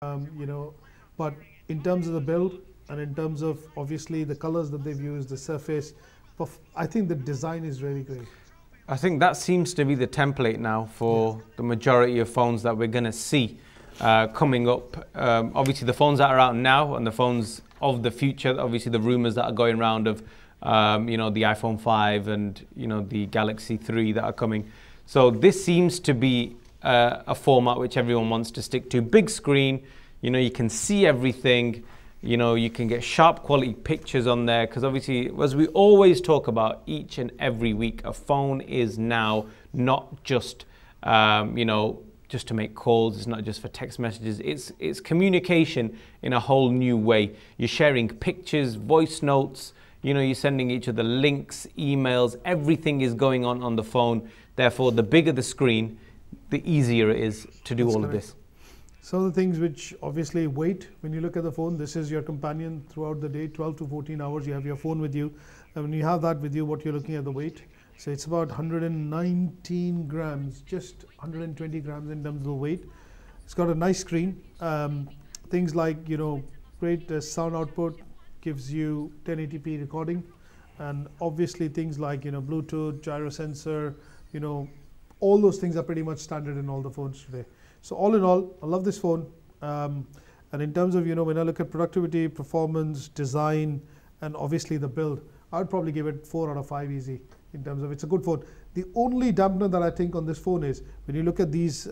you know, but in terms of the build and in terms of obviously the colors that they've used, the surface, I think the design is really great. I think that seems to be the template now for the majority of phones that we're going to see coming up. Obviously, the phones that are out now and the phones of the future, obviously the rumors that are going around of, you know, the iPhone 5 and, you know, the Galaxy 3 that are coming. So this seems to be a format which everyone wants to stick to. Big screen, you know, you can see everything. You know, you can get sharp quality pictures on there because obviously, as we always talk about each and every week, a phone is now not just, you know, just to make calls. It's not just for text messages. It's communication in a whole new way. You're sharing pictures, voice notes, you know, you're sending each other links, emails, everything is going on the phone. Therefore, the bigger the screen, the easier it is to do all of this. Some of the things which obviously weight, when you look at the phone, this is your companion throughout the day, 12 to 14 hours, you have your phone with you. And when you have that with you, what you're looking at the weight. So it's about 119 grams, just 120 grams in terms of the weight. It's got a nice screen. Things like, you know, great sound output, gives you 1080p recording. And obviously things like, you know, Bluetooth, gyro sensor, you know, all those things are pretty much standard in all the phones today. So all in all, I love this phone. And in terms of, you know, when I look at productivity, performance, design, and obviously the build, I would probably give it 4 out of 5 easy in terms of it's a good phone. The only dampener that I think on this phone is when you look at these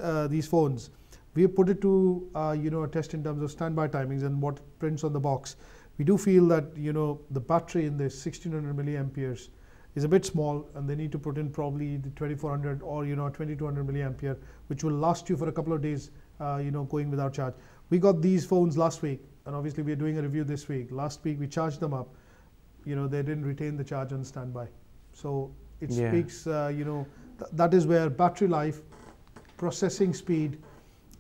phones, we have put it to, you know, a test in terms of standby timings and what prints on the box. We do feel that, you know, the battery in this 1600 milliamperes is a bit small, and they need to put in probably the 2400 or, you know, 2200 milliampere, which will last you for a couple of days, you know, going without charge. We got these phones last week, and obviously we're doing a review this week. Last week we charged them up, you know, they didn't retain the charge on standby. So it speaks, you know, that is where battery life, processing speed,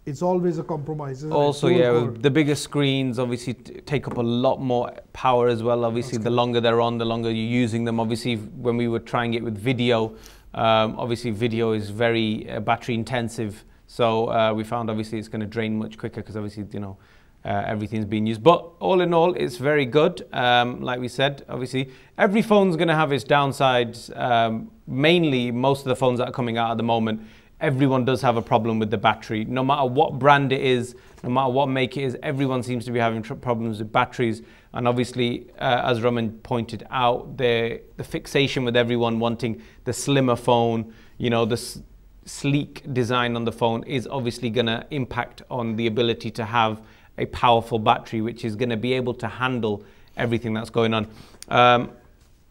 it's always a compromise. Also, yeah, the bigger screens obviously take up a lot more power as well. Obviously, the longer they're on, the longer you're using them. Obviously, when we were trying it with video, obviously video is very battery intensive. So we found obviously it's going to drain much quicker because obviously, you know, everything's being used. But all in all, it's very good. Like we said, obviously, every phone's going to have its downsides. Mainly, most of the phones that are coming out at the moment, everyone does have a problem with the battery. No matter what brand it is, no matter what make it is, everyone seems to be having problems with batteries. And obviously, as Raman pointed out, the fixation with everyone wanting the slimmer phone, you know, the sleek design on the phone is obviously going to impact on the ability to have a powerful battery, which is going to be able to handle everything that's going on.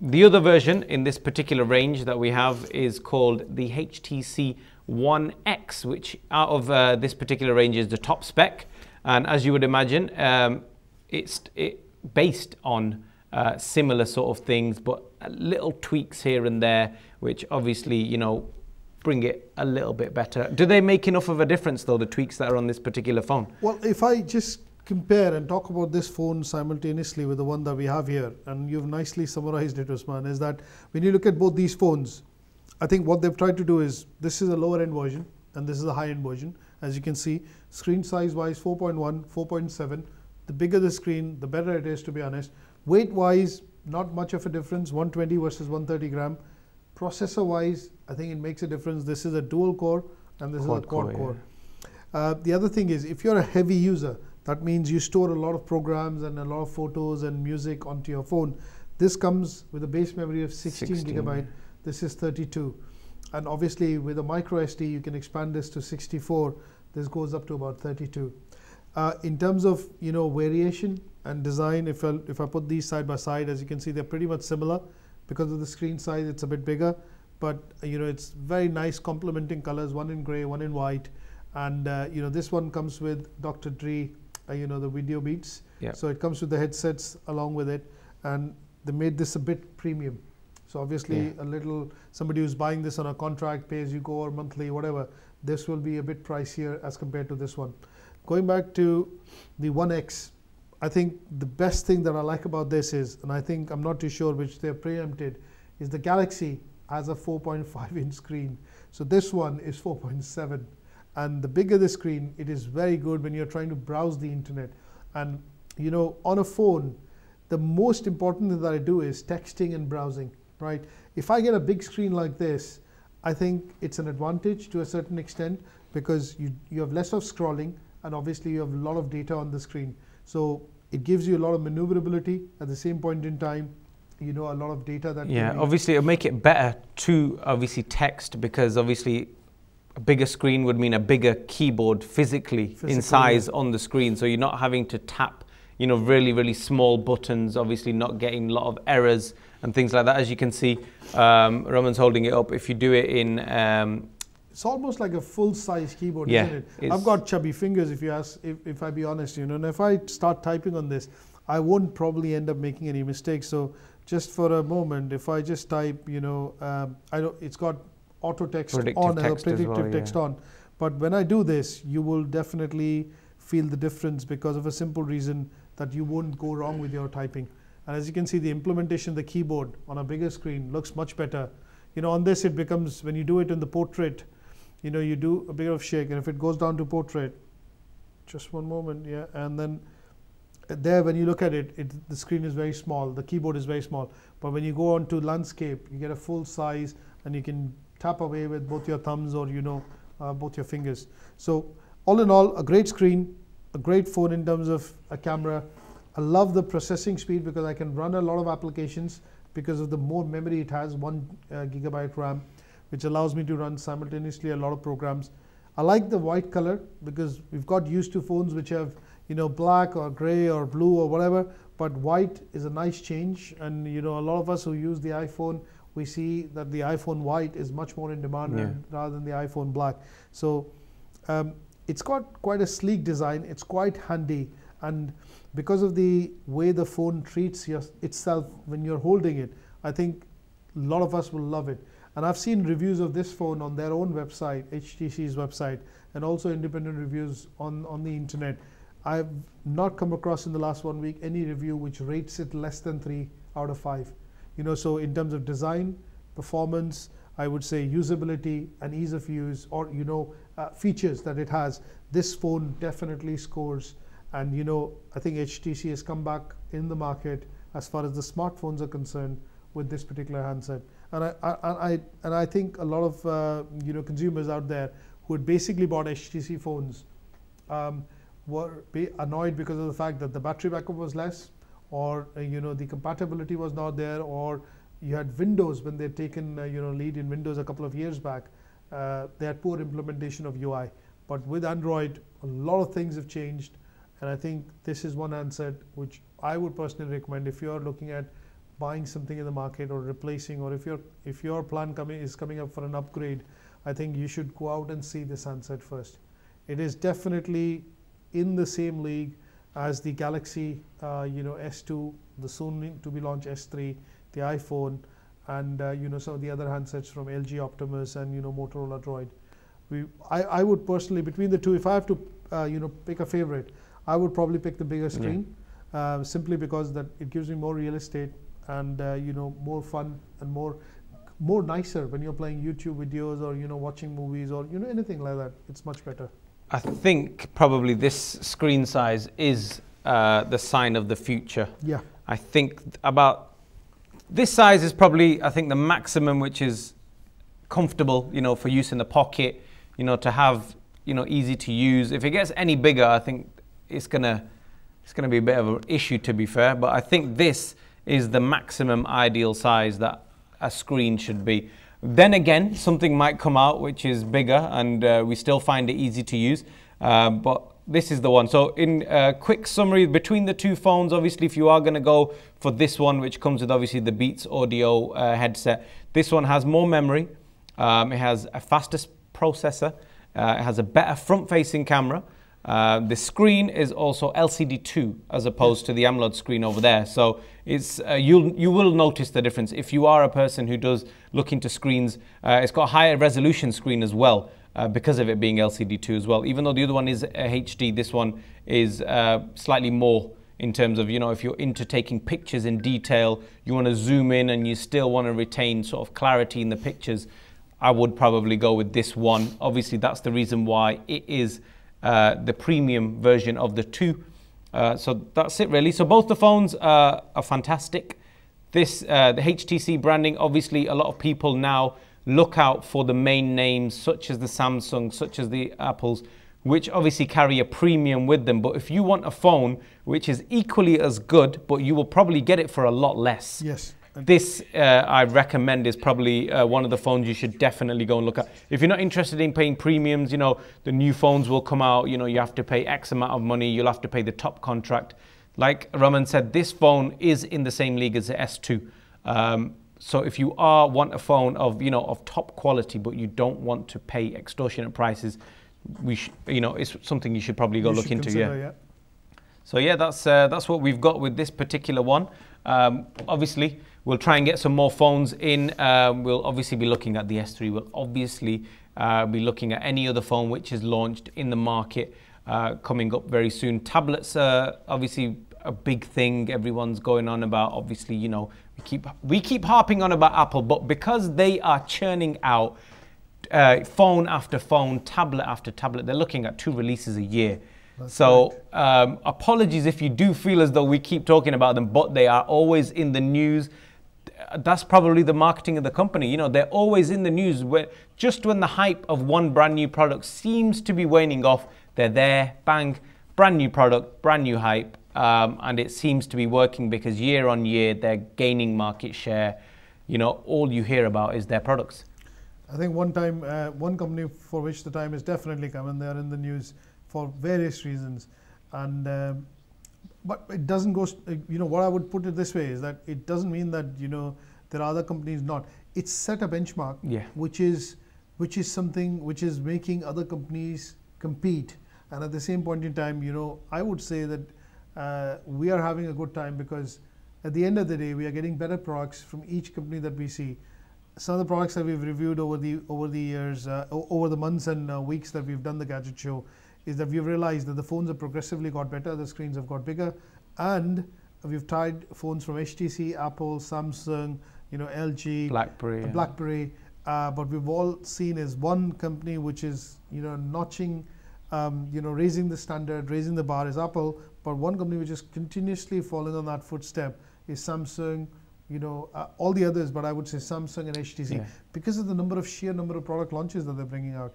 The other version in this particular range that we have is called the HTC One X, which out of this particular range is the top spec. And as you would imagine, it's based on similar sort of things, but little tweaks here and there, which obviously, you know, bring it a little bit better. Do they make enough of a difference though, the tweaks that are on this particular phone? Well, if I just compare and talk about this phone simultaneously with the one that we have here, and you've nicely summarized it, Usman, is that when you look at both these phones, I think what they've tried to do is, this is a lower end version and this is a high end version. As you can see, screen size wise 4.1, 4.7. The bigger the screen, the better it is, to be honest. Weight wise, not much of a difference, 120 versus 130 gram. Processor wise, I think it makes a difference. This is a dual core and this is a quad core. Yeah. The other thing is, if you're a heavy user, that means you store a lot of programs and a lot of photos and music onto your phone. This comes with a base memory of 16 gigabyte. This is 32. And obviously with a micro SD, you can expand this to 64. This goes up to about 32. In terms of, you know, variation and design, if I put these side by side, as you can see, they're pretty much similar. Because of the screen size, it's a bit bigger. But, you know, it's very nice complementing colors, one in gray, one in white. And, you know, this one comes with Dr. Dre, you know, the video beats. Yep. So it comes with the headsets along with it. And they made this a bit premium. So obviously a little, somebody who's buying this on a contract, pay as you go or monthly, whatever, this will be a bit pricier as compared to this one. Going back to the One X, I think the best thing that I like about this is, and I think I'm not too sure which they're preempted, is the Galaxy has a 4.5 inch screen. So this one is 4.7. And the bigger the screen, it is very good when you're trying to browse the internet. And you know, on a phone, the most important thing that I do is texting and browsing, right? If I get a big screen like this, I think it's an advantage to a certain extent, because you have less of scrolling, and obviously you have a lot of data on the screen. So it gives you a lot of maneuverability. At the same point in time, you know, a lot of data that obviously it'll make it better to obviously text, because obviously a bigger screen would mean a bigger keyboard physically in size on the screen, so you're not having to tap, you know, really small buttons, obviously not getting a lot of errors and things like that. As you can see, Raman's holding it up. If you do it in it's almost like a full-size keyboard, isn't it? I've got chubby fingers, if you ask, if I be honest, you know, and if I start typing on this, I won't probably end up making any mistakes. So just for a moment, if I just type, you know, it's got auto text on, predictive text on. But when I do this, you will definitely feel the difference, because of a simple reason that you won't go wrong with your typing. And as you can see, the implementation of the keyboard on a bigger screen looks much better. You know, on this it becomes, when you do it in the portrait, you know, you do a bit of shake, and if it goes down to portrait, just one moment, and then there when you look at it, the screen is very small, the keyboard is very small. But when you go on to landscape, you get a full size, and you can tap away with both your thumbs or, you know, both your fingers. So all in all, a great screen, a great phone in terms of a camera. I love the processing speed, because I can run a lot of applications because of the more memory it has, 1 gigabyte RAM, which allows me to run simultaneously a lot of programs. I like the white color, because we've got used to phones which have, you know, black or gray or blue or whatever, but white is a nice change. And you know, a lot of us who use the iPhone, we see that the iPhone white is much more in demand rather than the iPhone black. So it's got quite a sleek design, it's quite handy, and because of the way the phone treats itself when you're holding it, I think a lot of us will love it. And I've seen reviews of this phone on their own website, HTC's website, and also independent reviews on the internet. I've not come across in the last 1 week any review which rates it less than 3 out of 5. You know, so in terms of design, performance, I would say usability and ease of use, or you know, features that it has, this phone definitely scores. And you know, I think HTC has come back in the market as far as the smartphones are concerned with this particular handset. And I think a lot of you know, consumers out there who had basically bought HTC phones were annoyed because of the fact that the battery backup was less, or you know, the compatibility was not there, or you had Windows when they'd taken you know, lead in Windows a couple of years back. They had poor implementation of UI. But with Android, a lot of things have changed, and I think this is one handset which I would personally recommend if you're looking at buying something in the market or replacing, or if your plan is coming up for an upgrade. I think you should go out and see this handset first. It is definitely in the same league as the Galaxy you know, S2, the soon to be launched S3, the iPhone, and you know, some of the other handsets from LG Optimus and you know, Motorola Droid. I would personally, between the two, if I have to you know, pick a favorite, I would probably pick the bigger screen, simply because that it gives me more real estate, and you know, more fun and more nicer when you're playing YouTube videos, or you know, watching movies, or you know, anything like that. It's much better. I think probably this screen size is the sign of the future. Yeah. I think about this size is probably, I think, the maximum which is comfortable, you know, for use in the pocket, you know, to have, you know, easy to use. If it gets any bigger, I think it's gonna be a bit of an issue, to be fair. But I think this is the maximum ideal size that a screen should be. Then again, something might come out which is bigger, and we still find it easy to use. But this is the one. So in quick summary, between the two phones, obviously if you are going to go for this one, which comes with obviously the Beats audio headset, this one has more memory, it has a faster processor, it has a better front-facing camera. The screen is also LCD2 as opposed to the AMOLED screen over there. So it's you will notice the difference if you are a person who does look into screens. It's got a higher resolution screen as well because of it being LCD2 as well. Even though the other one is HD, this one is slightly more in terms of, you know, if you're into taking pictures in detail, you want to zoom in and you still want to retain sort of clarity in the pictures. I would probably go with this one. Obviously, that's the reason why it is the premium version of the two. So that's it really. So both the phones are fantastic. This the HTC branding, obviously a lot of people now look out for the main names such as the Samsung, such as the Apples, which obviously carry a premium with them. But if you want a phone which is equally as good, but you will probably get it for a lot less. Yes. This, I recommend, is probably one of the phones you should definitely go and look at. If you're not interested in paying premiums, you know, the new phones will come out, you know, you have to pay X amount of money, you'll have to pay the top contract. Like Raman said, this phone is in the same league as the S2. So if you want a phone of, you know, of top quality, but you don't want to pay extortionate prices, you know, it's something you should probably go look into. Yeah. So yeah, that's what we've got with this particular one. Obviously, we'll try and get some more phones in. We'll obviously be looking at the S3. We'll obviously be looking at any other phone which is launched in the market coming up very soon. Tablets are obviously a big thing. Everyone's going on about. Obviously, you know, we keep harping on about Apple, but because they are churning out phone after phone, tablet after tablet, they're looking at 2 releases a year. That's so apologies if you do feel as though we keep talking about them, but they are always in the news. That's probably the marketing of the company. You know, they're always in the news. Just when the hype of one brand new product seems to be waning off, they're there, bang, brand new product, brand new hype. And it seems to be working because year on year, they're gaining market share. You know, all you hear about is their products. I think one company for which the time is definitely coming, they're in the news for various reasons, and but it doesn't go. You know, what I would put it this way is that it doesn't mean that, you know, there are other companies not. It's set a benchmark, yeah, which is something which is making other companies compete. And at the same point in time, you know, I would say that we are having a good time because at the end of the day, we are getting better products from each company that we see. Some of the products that we've reviewed over the years, over the months and weeks that we've done the Gadget Show, is that we've realized that the phones have progressively got better, the screens have got bigger, and we've tried phones from HTC, Apple, Samsung, you know, LG, BlackBerry, but we've all seen is one company which is, you know, notching, you know, raising the standard, raising the bar is Apple, but one company which is continuously following on that footstep is Samsung, you know, all the others, but I would say Samsung and HTC, because of the sheer number of product launches that they're bringing out.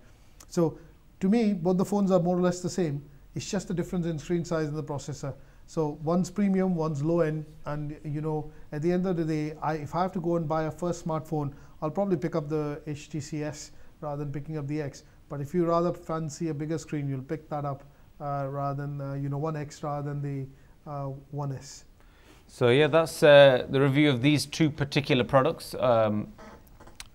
So to me, both the phones are more or less the same. It's just a difference in screen size and the processor. So one's premium, one's low end, and, you know, at the end of the day, if I have to go and buy a first smartphone, I'll probably pick up the HTC S rather than picking up the X. But if you rather fancy a bigger screen, you'll pick that up rather than you know, 1X rather than the 1S. So yeah, that's the review of these two particular products.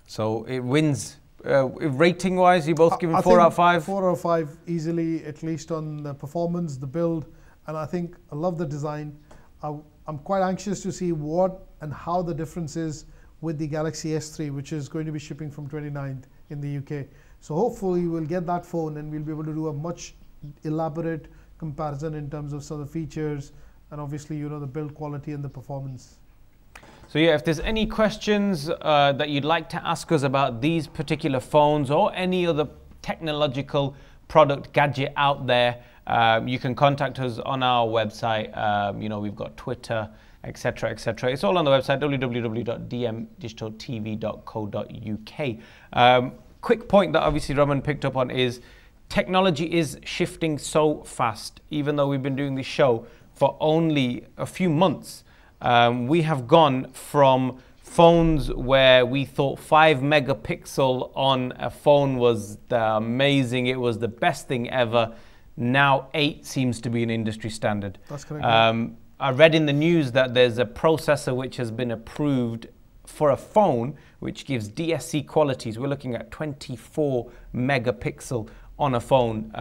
So it wins. Rating wise, you both giving 4 out of 5? 4 out of 5 easily, at least on the performance, the build, and I think I love the design. I'm quite anxious to see what and how the difference is with the Galaxy S3, which is going to be shipping from 29th in the UK. So hopefully we'll get that phone and we'll be able to do a much elaborate comparison in terms of some of the features and obviously, you know, the build quality and the performance. So yeah, if there's any questions that you'd like to ask us about these particular phones or any other technological product gadget out there, you can contact us on our website. You know, we've got Twitter, etc., etc. It's all on the website, www.dmdigitaltv.co.uk. Quick point that obviously Raman picked up on is technology is shifting so fast. Even though we've been doing this show for only a few months, we have gone from phones where we thought 5 megapixel on a phone was amazing, it was the best thing ever. Now 8 seems to be an industry standard. That's correct. I read in the news that there's a processor which has been approved for a phone which gives DSC qualities. We're looking at 24 megapixel on a phone.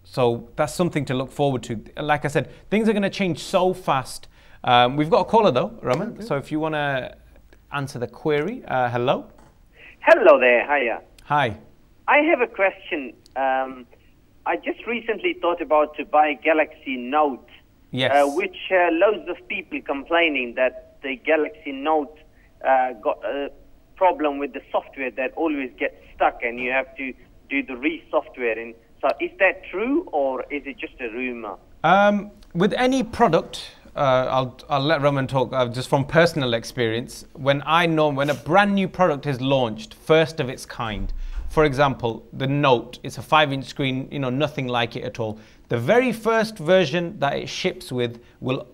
So that's something to look forward to. Like I said, things are going to change so fast. We've got a caller though, Raman. Okay. So if you want to answer the query, hello. Hello there. Hiya. Hi. I have a question. I just recently thought about to buy Galaxy Note. Yes. Which loads of people complaining that the Galaxy Note problem with the software that always gets stuck and you have to do the re-software. And so is that true, or is it just a rumor? With any product, I'll let Raman talk just from personal experience. When a brand new product is launched, first of its kind, for example, the Note, it's a 5-inch screen, you know, nothing like it at all. The very first version that it ships with will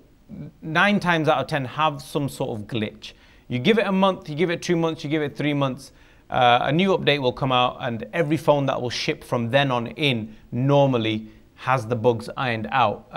9 times out of 10 have some sort of glitch. You give it a month, you give it 2 months, you give it 3 months, a new update will come out, and every phone that will ship from then on in normally has the bugs ironed out.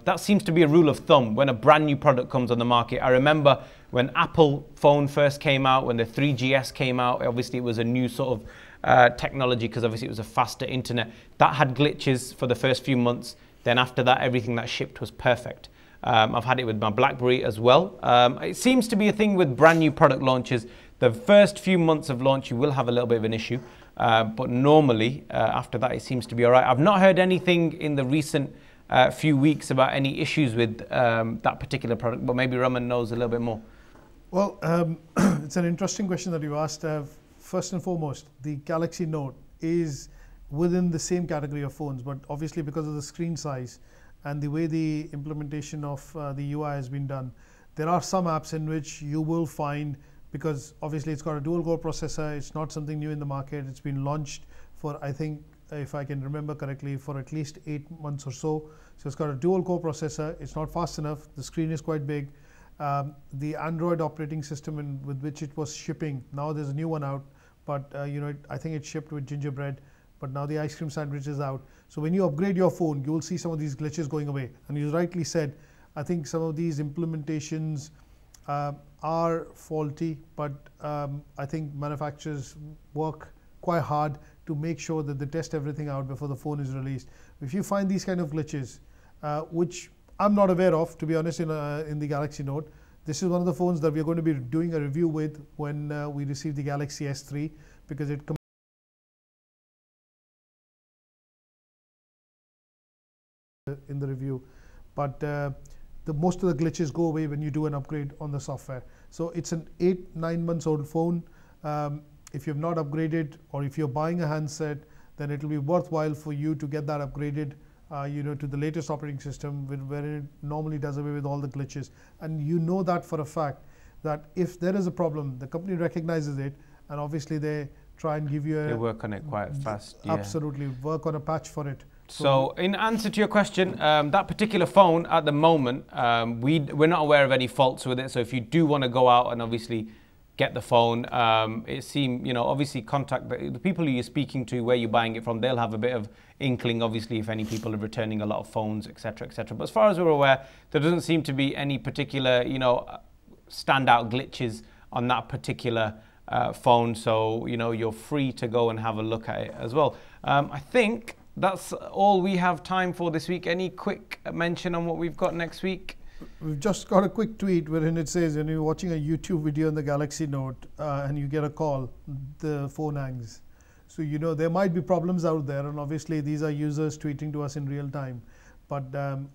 That seems to be a rule of thumb when a brand new product comes on the market. I remember when Apple phone first came out, when the 3GS came out, obviously it was a new sort of technology because obviously it was a faster internet. That had glitches for the first few months. Then after that, everything that shipped was perfect. I've had it with my BlackBerry as well. It seems to be a thing with brand new product launches. The first few months of launch, you will have a little bit of an issue. But normally, after that, it seems to be all right. I've not heard anything in the recent few weeks about any issues with that particular product, but maybe Raman knows a little bit more. Well, it's an interesting question that you asked. First and foremost, the Galaxy Note is within the same category of phones, but obviously because of the screen size and the way the implementation of the UI has been done, there are some apps in which you will find, because obviously it's got a dual core processor, it's not something new in the market, it's been launched for, I think, if I can remember correctly, for at least 8 months or so. So it's got a dual core processor, it's not fast enough, the screen is quite big. The Android operating system with which it was shipping, now there's a new one out, but you know, I think it shipped with gingerbread, but now the ice cream sandwich is out. So when you upgrade your phone, you will see some of these glitches going away. And you rightly said, I think some of these implementations are faulty, but I think manufacturers work quite hard to make sure that they test everything out before the phone is released. If you find these kind of glitches, which I'm not aware of, to be honest, in the Galaxy Note, this is one of the phones that we're going to be doing a review with when we receive the Galaxy S3, because it in the review. But most of the glitches go away when you do an upgrade on the software. So it's an 8-9 months old phone. If you've not upgraded, or if you're buying a handset, then it will be worthwhile for you to get that upgraded you know, to the latest operating system, where it normally does away with all the glitches. And you know that for a fact, that if there is a problem, the company recognizes it, and obviously they try and give you they work on it quite fast. Absolutely, work on a patch for it. So in answer to your question, that particular phone at the moment, we're not aware of any faults with it. So if you do want to go out and obviously get the phone, it seems, you know, obviously contact the people who you're speaking to, where you're buying it from. They'll have a bit of inkling, obviously, if any people are returning a lot of phones, etc., etc. But as far as we're aware, there doesn't seem to be any particular, you know, standout glitches on that particular phone. So, you know, you're free to go and have a look at it as well. I think that's all we have time for this week. Any quick mention on what we've got next week? We've just got a quick tweet wherein it says, when you're watching a YouTube video on the Galaxy Note and you get a call, the phone hangs. So, you know, there might be problems out there, and obviously these are users tweeting to us in real time. But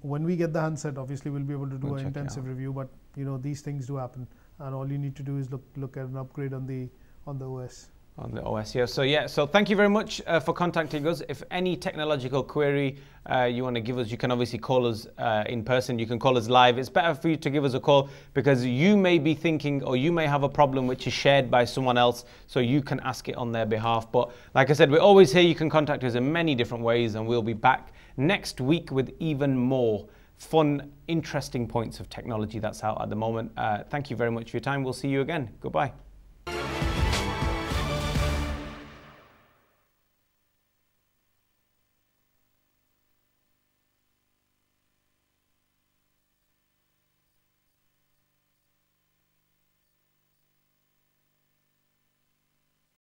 when we get the handset, obviously we'll be able to do an intensive review. But, you know, these things do happen, and all you need to do is look at an upgrade on the OS. On the OS, yeah. So thank you very much for contacting us. If any technological query you want to give us, you can obviously call us in person. You can call us live. It's better for you to give us a call, because you may be thinking, or you may have a problem which is shared by someone else, so you can ask it on their behalf. But like I said, we're always here. You can contact us in many different ways, and we'll be back next week with even more fun, interesting points of technology that's out at the moment. Thank you very much for your time. We'll see you again. Goodbye.